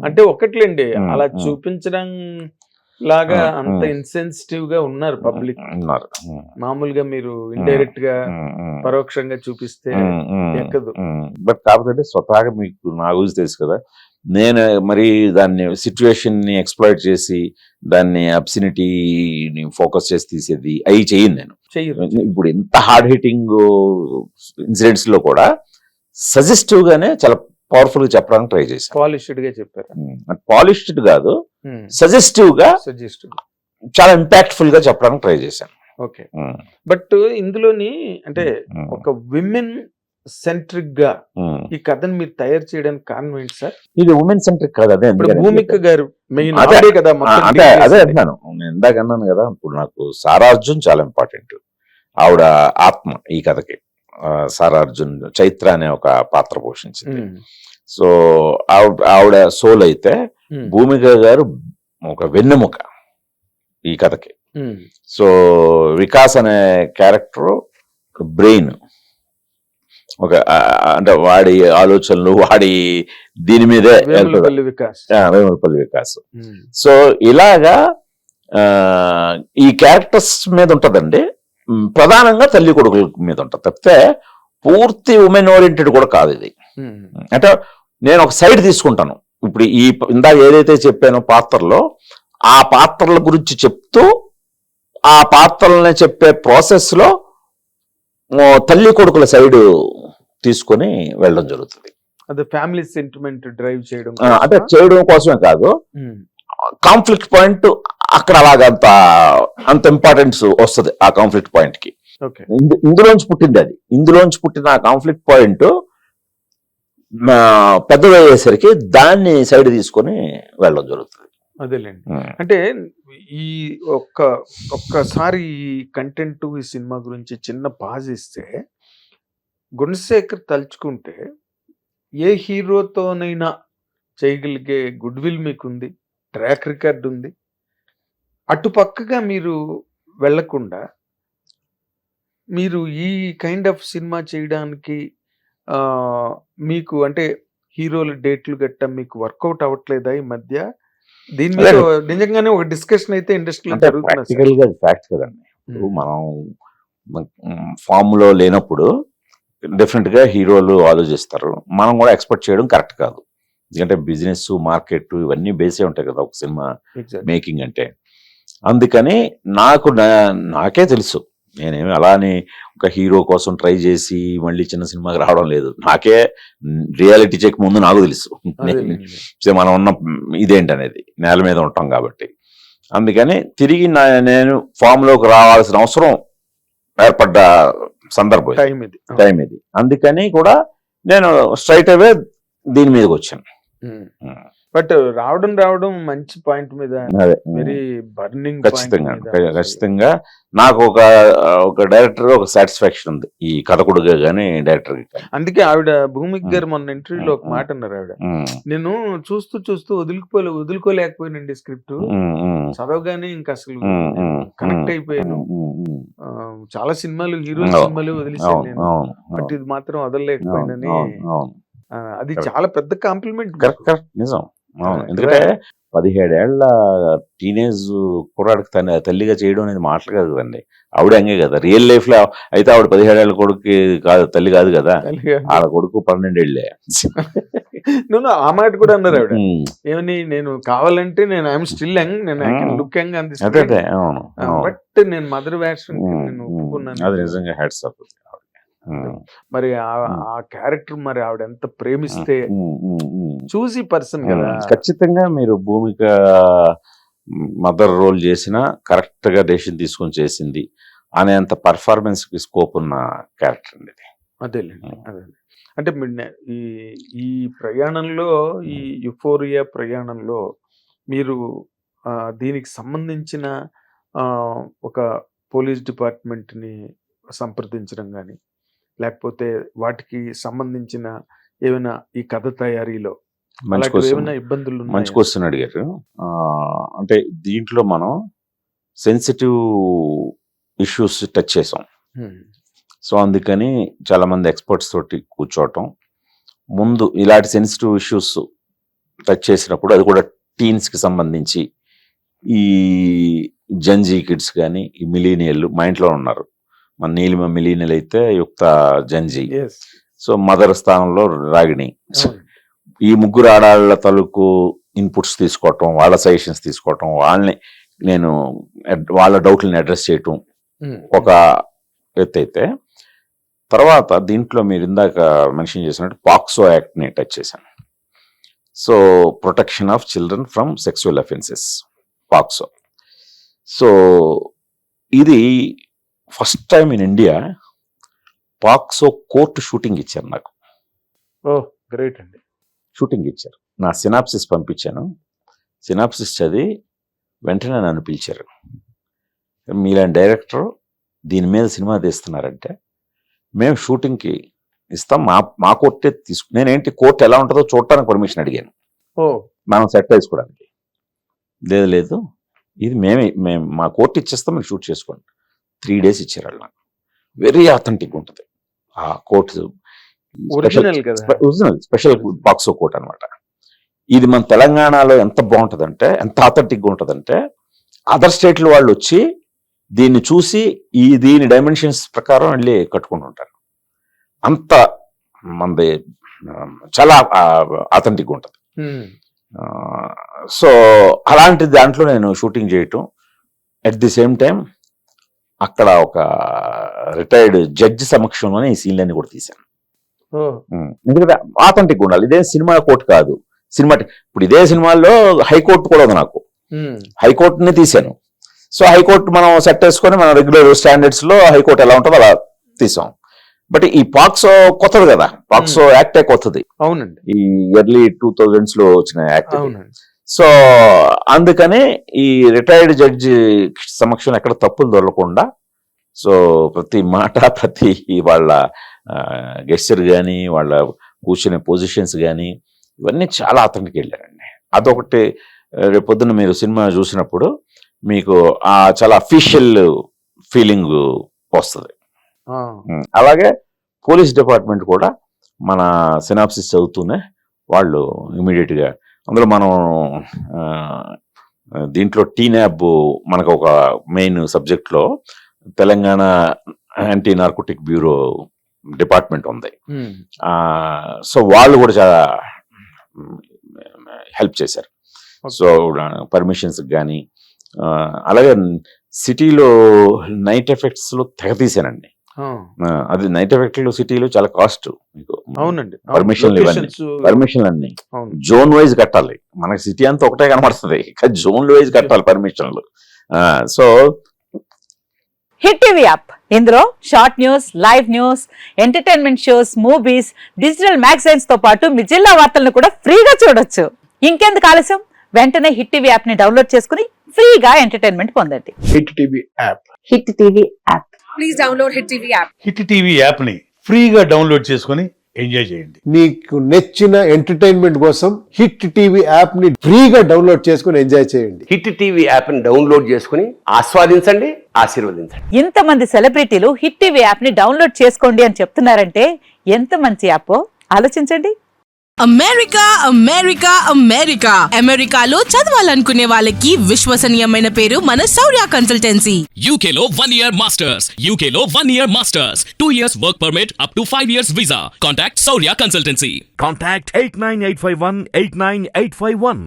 అంటే ఒకట్లేండి అలా చూపించడం లాగా అంత ఇన్సెన్సిటివ్ గా ఉన్నారు పబ్లిక్. మామూలుగా మీరు ఇండైరెక్ట్ గా పరోక్షంగా చూపిస్తే ఎక్కదు. బట్ కాకపోతే స్వతహాగా మీకు నా గురించి తెలుసు కదా, నేను మరి దాన్ని సిచ్యువేషన్ ని ఎక్స్ప్లాయిట్ చేసి దాన్ని అబ్సినిటీని ఫోకస్ చేసి తీసేది అవి చేయను నేను. ఇప్పుడు ఎంత హార్డ్ హిట్టింగ్ ఇన్సిడెంట్స్ లో కూడా సజెస్టివ్ గానే చాలా పవర్ఫుల్ గా చెప్పడానికి ట్రై చేశాను. పాలిష్డ్ గా చెప్పారు. పాలిష్డ్ కాదు, సజెస్టివ్ గా చాలా ఇంపాక్ట్ఫుల్ గా చెప్పడానికి ట్రై చేశాను. ఓకే. బట్ ఇందులోని అంటే ఒక విమెన్ సెంట్రిక్ గా ఈ కథను మీరు తయారు చేయడానికి కారణం ఏంటి సార్? ఇది ఉమెన్ సెంట్రిక్ కాదు, అదే భూమిక గారు మెయిన్ కదా. అదే అంటున్నాను, నేను ఇందాక అన్నాను కదా, ఇప్పుడు నాకు సారా అర్జున్ చాలా ఇంపార్టెంట్. ఆవిడ ఆత్మ ఈ కథకి. సారా అర్జున్ చైత్ర అనే ఒక పాత్ర పోషించింది. సో ఆవిడ సోల్ అయితే భూమిక గారు ఒక వెన్నెముక ఈ కథకి. సో వికాస్ అనే క్యారెక్టర్ బ్రెయిన్, ఒక అంటే వాడి ఆలోచనలు వాడి దీని మీదే వేములపల్లి వికాస్. సో ఇలాగా ఈ క్యారెక్టర్స్ మీద ఉంటదండి, ప్రధానంగా తల్లి కొడుకుల మీద ఉంటుంది తప్పితే పూర్తి ఉమెన్ ఓరియంటెడ్ కూడా కాదు ఇది. అంటే నేను ఒక సైడ్ తీసుకుంటాను. ఇప్పుడు ఈ ఇందాక ఏదైతే చెప్పానో పాత్రలో, ఆ పాత్రల గురించి చెప్తూ ఆ పాత్రలని చెప్పే ప్రాసెస్ లో తల్లి కొడుకుల సైడ్ తీసుకొని వెళ్ళడం జరుగుతుంది. అదే ఫ్యామిలీ సెంటిమెంట్ డ్రైవ్ చేయడం, అంటే చేయడం కోసమే కాదు, కాన్ఫ్లిక్ట్ పాయింట్ అక్కడ అలాగంత అంత ఇంపార్టెన్స్ వస్తుంది ఆ కాన్ఫ్లిక్ట్ పాయింట్ కి. ఇందులోంచి పుట్టింది అది. ఇందులోంచి పుట్టిన ఆ కాన్ఫ్లిక్ట్ పాయింట్ పెద్దదయ్యేసరికి దాన్ని సైడ్ తీసుకొని వెళ్ళడం జరుగుతుంది. అదేలేండి. అంటే ఈ ఒక్కసారి ఈ కంటెంట్ ఈ సినిమా గురించి చిన్న పాజ్ ఇస్తే, గుణశేఖర్ తలుచుకుంటే ఏ హీరోతోనైనా చేయగలిగే గుడ్ విల్ మీకుంది, ట్రాక్ రికార్డ్ ఉంది. అటుపక్కగా మీరు వెళ్లకుండా మీరు ఈ కైండ్ ఆఫ్ సినిమా చేయడానికి మీకు అంటే హీరోల డేట్లు గట్ట మీకు వర్కౌట్ అవ్వట్లేదా ఈ మధ్య? దీని మీద నిజంగానే ఒక డిస్కషన్ అయితే ఇండస్ట్రీలో జరుగుతుంది. ఫ్యాక్ట్ కదండి. మనం ఫామ్ లో లేనప్పుడు డెఫినెట్ గా హీరోలు ఆలోచిస్తారు. మనం కూడా ఎక్స్పెక్ట్ చేయడం కరెక్ట్ కాదు, ఎందుకంటే బిజినెస్ మార్కెట్ ఇవన్నీ బేసే ఉంటాయి కదా ఒక సినిమా మేకింగ్ అంటే. అందుకని నాకే తెలుసు, నేనేమి అలానే ఒక హీరో కోసం ట్రై చేసి మళ్ళీ చిన్న సినిమాకి రావడం లేదు. నాకే రియాలిటీ చెక్ ముందు నాకు తెలుసు మనం ఉన్న ఇదేంటనేది, నేల మీద ఉంటాం కాబట్టి. అందుకని తిరిగి నేను ఫామ్ లోకి రావాల్సిన అవసరం ఏర్పడ్డ సందర్భం టైం ఇది. అందుకని కూడా నేను స్ట్రైట్ అవే దీని మీదకి వచ్చాను. బట్ రావడం మంచి పాయింట్ మీద, వెరీ బర్నింగ్. ఖచ్చితంగా నాకు ఒక డైరెక్టర్ ఒక సాటిస్ఫాక్షన్ ఉంది ఈ కథకుడుగా గానీ డైరెక్టర్. అందుకే ఆవిడ భూమిక గారు మొన్న ఇంటర్వ్యూలో ఒక మాట అన్నారు. ఆవిడ నేను చూస్తూ వదులుకోలేకపోయానండి స్క్రిప్ట్, చదవగానే ఇంకా అసలు కనెక్ట్ అయిపోయాను. చాలా సినిమాలు హీరో సినిమాలు వదిలేసాను నేను, బట్ ఇది మాత్రం వదలలేకపోయానని. అది చాలా పెద్ద కాంప్లిమెంట్. కరెక్ట్, నిజం. ఎందుకంటే 17 ఏళ్ల టీనేజ్ కుర్రాడికి తల్లిగా చేయడం అనేది మాటలు కాదు కదండి. ఆవిడ హంగే కదా రియల్ లైఫ్ లో. అయితే ఆవిడ 17 ఏళ్ల కొడుకు కాదు, తల్లి కాదు కదా, ఆవిడ కొడుకు 12 ఏళ్లే. ఆ మాట కూడా అన్నారు ఆవిడ. ఏమని, నేను కావాలంటే నేను ఐఎమ్ స్టిల్ యంగ్, నేను లుక్ యంగ్ అందిస్తాను, బట్ నేను మదర్ వేషన్ నేను ఒప్పుకున్నాను. అది నిజంగా హ్యాట్స్ ఆఫ్. మరి ఆ క్యారెక్టర్ మరి ఆవిడ ఎంత ప్రేమిస్తే చూసి పర్సన్ కదా. ఖచ్చితంగా మీరు భూమిక మదర్ రోల్ చేసినా కరెక్ట్ గా డెసిషన్ తీసుకొని చేసింది అనేంత పర్ఫార్మెన్స్ కి స్కోప్ ఉన్న క్యారెక్టర్ అండి ఇది. అదేలేండి. అంటే ఈ ప్రయాణంలో, ఈ యుఫోరియా ప్రయాణంలో మీరు దీనికి సంబంధించిన ఒక పోలీస్ డిపార్ట్మెంట్ ని సంప్రదించడం కానీ, లేకపోతే వాటికి సంబంధించిన ఏమైనా ఈ కథ తయారీలో ఏమైనా ఇబ్బందులు? మంచి క్వశ్చన్ అడిగారు. అంటే దీంట్లో మనం సెన్సిటివ్ ఇష్యూస్ టచ్ చేసాం. సో అందుకని చాలా మంది ఎక్స్పర్ట్స్ తోటి కూర్చోవటం, ముందు ఇలాంటి సెన్సిటివ్ ఇష్యూస్ టచ్ చేసినప్పుడు అది కూడా టీన్స్కి సంబంధించి ఈ జంజీ కిడ్స్ కానీ ఈ మిలీనియల్ మా ఇంట్లో ఉన్నారు. మన నీలిమ మిలీనియల్ అయితే యుక్త జంజీ, సో మదర్ స్థానంలో రాగిణి. ఈ ముగ్గురు ఆడాళ్ళ తలుకు ఇన్పుట్స్ తీసుకోవటం, వాళ్ళ సజెషన్స్ తీసుకోవటం, నేను వాళ్ళ డౌట్లని అడ్రస్ చేయటం ఒక ఎత్తు అయితే, తర్వాత దీంట్లో మీరు ఇందాక మెన్షన్ చేసినట్టు పాక్సో యాక్ట్ని టచ్ చేశాను. So protection of children from sexual offences, POCSO. So ఇది first time in India POCSO court shooting ఇచ్చారు నాకు. గ్రేట్ అండి. షూటింగ్ ఇచ్చారు, నా సినాప్సిస్ పంపించాను, సినాప్సిస్ చదివి వెంటనే నన్ను పిలిచారు. మీలాంటి డైరెక్టర్ దీని మీద సినిమా తీస్తున్నారంటే మేము షూటింగ్కి ఇస్తాం, మా కోర్టే నేనేంటి కోర్టు ఎలా ఉంటుందో చూడటానికి పర్మిషన్ అడిగాను, మనం సెట్ వేసుకోవడానికి. లేదు ఇది మేము మా కోర్టు ఇచ్చేస్తాం, మీరు షూట్ చేసుకోండి. 3 days ఇచ్చారు వాళ్ళు నాకు. వెరీ ఆథెంటిక్ ఉంటుంది ఆ court, original special POCSO court అనమాట. ఇది మన తెలంగాణలో ఎంత బాగుంటుందంటే, ఎంత ఆథెంటిక్గా ఉంటుందంటే, అదర్ స్టేట్ల వాళ్ళు వచ్చి దీన్ని చూసి దీని డైమెన్షన్స్ ప్రకారం వెళ్ళి కట్టుకుంటుంటారు. అంత మనది చాలా ఆథెంటిక్గా ఉంటుంది. సో అలాంటి దాంట్లో నేను షూటింగ్ చేయటం, అట్ ది సేమ్ టైం అక్కడ ఒక రిటైర్డ్ జడ్జి సమక్షంలోనే ఈ సీన్లన్నీ కూడా తీశాను. ఎందుకంటే ఆథెంటిక్ ఉండాలి, ఇదే సినిమా కోర్టు కాదు. ఇప్పుడు ఇదే సినిమాల్లో హైకోర్టు కూడా ఉంది నాకు, హైకోర్టుని తీశాను. సో హైకోర్టు మనం సెట్ వేసుకొని మన రెగ్యులర్ స్టాండర్డ్స్ లో హైకోర్టు ఎలా ఉంటుందో అలా తీసాం. బట్ ఈ పాక్సో కొత్తది కదా, పాక్సో యాక్టే కొత్తది. అవునండి, ఈ ఎర్లీ 2000s లో వచ్చిన యాక్ట్. సో అందుకని ఈ రిటైర్డ్ జడ్జి సమక్షంలో ఎక్కడ తప్పులు దొరకకుండా, సో ప్రతి మాట, ప్రతి వాళ్ళ గెస్చర్ కానీ, వాళ్ళ కూర్చునే పొజిషన్స్ కానీ, ఇవన్నీ చాలా అతనికి వెళ్ళారండి. అదొకటి రేపు పొద్దున్న మీరు సినిమా చూసినప్పుడు మీకు చాలా అఫీషియల్ ఫీలింగ్ వస్తుంది. అలాగే పోలీస్ డిపార్ట్మెంట్ కూడా మన సినాప్సిస్ చదువుతూనే వాళ్ళు ఇమీడియట్గా, అందులో మనం దీంట్లో టీనాబ్ మనకు ఒక మెయిన్ సబ్జెక్ట్లో Telangana anti narcotic bureau department ఉంది. సో వాళ్ళు కూడా చాలా హెల్ప్ చేశారు. సో పర్మిషన్స్ కానీ, అలాగే సిటీలో నైట్ ఎఫెక్ట్స్ లో తెగ తీసానండి. అది నైట్ ఎఫెక్ట్లు సిటీలో చాలా కాస్ట్. అవునండి, పర్మిషన్లు అన్ని జోన్ వైజ్ కట్టాలి. మనకి సిటీ అంతా ఒకటే కనబడుతుంది, జోన్ వైజ్ కట్టాలి పర్మిషన్లు. సో హిట్ టీవీ యాప్, ఇందులో short news, live news, entertainment shows, movies, digital magazines తో పాటు మీ జిల్లా వార్తలను కూడా ఫ్రీగా చూడొచ్చు. ఇంకెందుకు ఆలస్యం, వెంటనే హిట్ టీవీ యాప్ ని డౌన్లోడ్ చేసుకుని ఫ్రీగా ఎంటర్టైన్మెంట్ పొందండి. Hit TV app, hit TV app, please download hit TV app. Hit TV app ని ఫ్రీగా డౌన్లోడ్ చేసుకుని ఎంజాయ్ చేయండి. మీకు నచ్చిన ఎంటర్టైన్మెంట్ కోసం హిట్ టీవీ యాప్ ని ఫ్రీగా డౌన్లోడ్ చేసుకుని ఎంజాయ్ చేయండి. హిట్ టీవీ యాప్ ని డౌన్లోడ్ చేసుకుని ఆస్వాదించండి, ఆశీర్వదించండి. ఇంతమంది సెలబ్రిటీలు హిట్ టీవీ యాప్ ని డౌన్లోడ్ చేసుకోండి అని చెప్తున్నారంటే ఎంత మంచి యాప్ ఆలోచించండి. అమెరికా అమెరికా అమెరికా అమెరికాలో చదవాలనుకునే వాళ్ళకి విశ్వసనీయమైన పేరు మన శౌర్య కన్సల్టెన్సీ. UK లో 1 year masters, UK లో 1 year masters, 2 years work permit up to 5 years visa. Contact Saurya Consultancy. Contact 89851 89851.